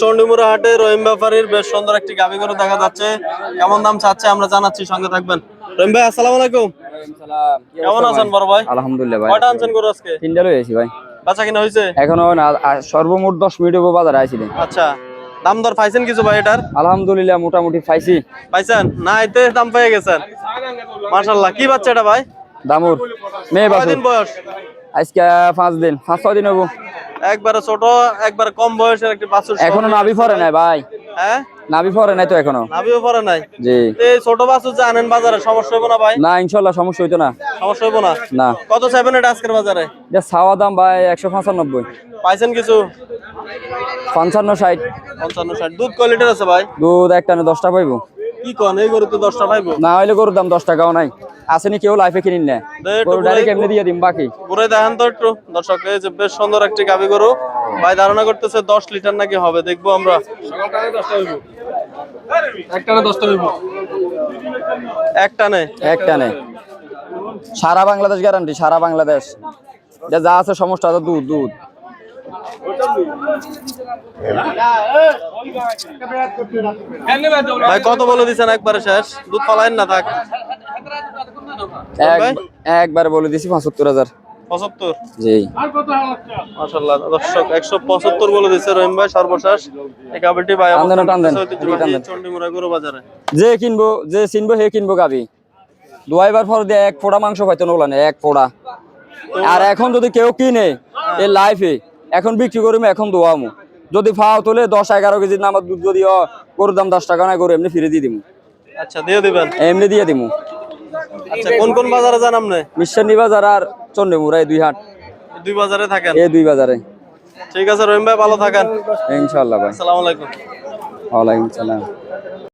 চন্ডিমুড়া হাটে রহিম ব্যাপারীর বেশ সুন্দর একটি গাভী গরু দেখা যাচ্ছে। কেমন দাম চাচ্ছে আমরা জানাচ্ছি, সঙ্গে থাকবেন। রহিম ভাই আসসালামু আলাইকুম। কেমন আছেন বড় ভাই? আলহামদুলিল্লাহ ভাই। কয়টা আনছেন গরু আজকে? তিনটা লইছি ভাই। বাচ্চা কিনা হয়েছে? এখনো না, সর্বমোট 10 মিনিট বাজারে আইছিলেন। আচ্ছা, দাম দর পাইছেন কিছু ভাই এটার? আলহামদুলিল্লাহ মোটামুটি পাইছি। পাইছেন না? এতে দাম পেয়ে গেছেন, মাশাআল্লাহ। কি বাচ্চা এটা ভাই? দামুর মেয়ে বাছুর। কয়দিন বয়স? আজকে 5 দিন, 5-6 দিন হবো। একবারে ছোট, একবারে কম বয়সের একটি বাছুর। এখনো নাভি পড়ে নাই ভাই। হ্যাঁ, নাভি পড়ে নাই তো এখনো। নাভিও পড়ে নাই? জি। এই ছোট বাছুর যে আনেন বাজারে, সমস্যা হইব না ভাই? না ইনশাআল্লাহ সমস্যা হইতো না। সমস্যা হইব না? না। কত চাইবেন এটা আজকের বাজারে? এটা ছাওয়া দাম ভাই 195। পাইছেন কিছু? 55-60। 55-60। দুধ কয় লিটার আছে ভাই? দুধ একটানে 10টা পাইবো। কি কোন, এই গরু তো 10টা পাইবো? না হইলে গরুর দাম 10 টাকাও নাই। আসেনি কেউ লাইফে কিনিন না, গরু ডাইরেক্ট এমনি দিয়ে দিম বাকি। ঘুরে দেখেন তো একটু দর্শক, এই যে বেশ সুন্দর একটি গাভী গরু। ভাই ধারণা করতেছে 10 লিটার নাকি হবে, দেখবো আমরা। একটানে সারা বাংলাদেশ গ্যারান্টি, সারা বাংলাদেশ। যা আছে সমস্যা তো দুধ দুধ। ভাই কত বলে দিছেন একবারে শেষ? দুধ পালাইন না থাক। একবার বলে দিছি 75,000। 75? জি মাশাআল্লাহ দর্শক, 175 বলে দিছে রহিম ভাই সর্বশেষ। এই গাভীটি ভাই চন্ডিমুড়া গরু বাজারে। যে কিনবো, যে চিনবো হে কিনবো গাভী। দুইবার পর দিয়ে এক ফোড়া মাংস পাইতো না, এক ফোড়া। আর এখন যদি কেউ কিনে এই লাইফে, এখন বিক্রি করিম, এখন দোয়ামু। যদি ফাও তোলে 10-11 কেজি নামার দুধ, যদি গরুর দাম 10 টাকা না, গরু এমনি ফিরে দিয়ে দিমু। আচ্ছা, দিয়ে দিবেন? এমনি দিয়ে দিমু। আচ্ছা, কোন কোন বাজারে যান আপনি? মিশানি বাজার আর চন্ডিমুড়া, এই দুই হাট। দুই বাজারে থাকেন? এই দুই বাজারে। ঠিক আছে রহিম ভাই, ভালো থাকেন ইনশাআল্লাহ ভাই। আসসালামু আলাইকুম। ওয়ালাইকুম সালাম।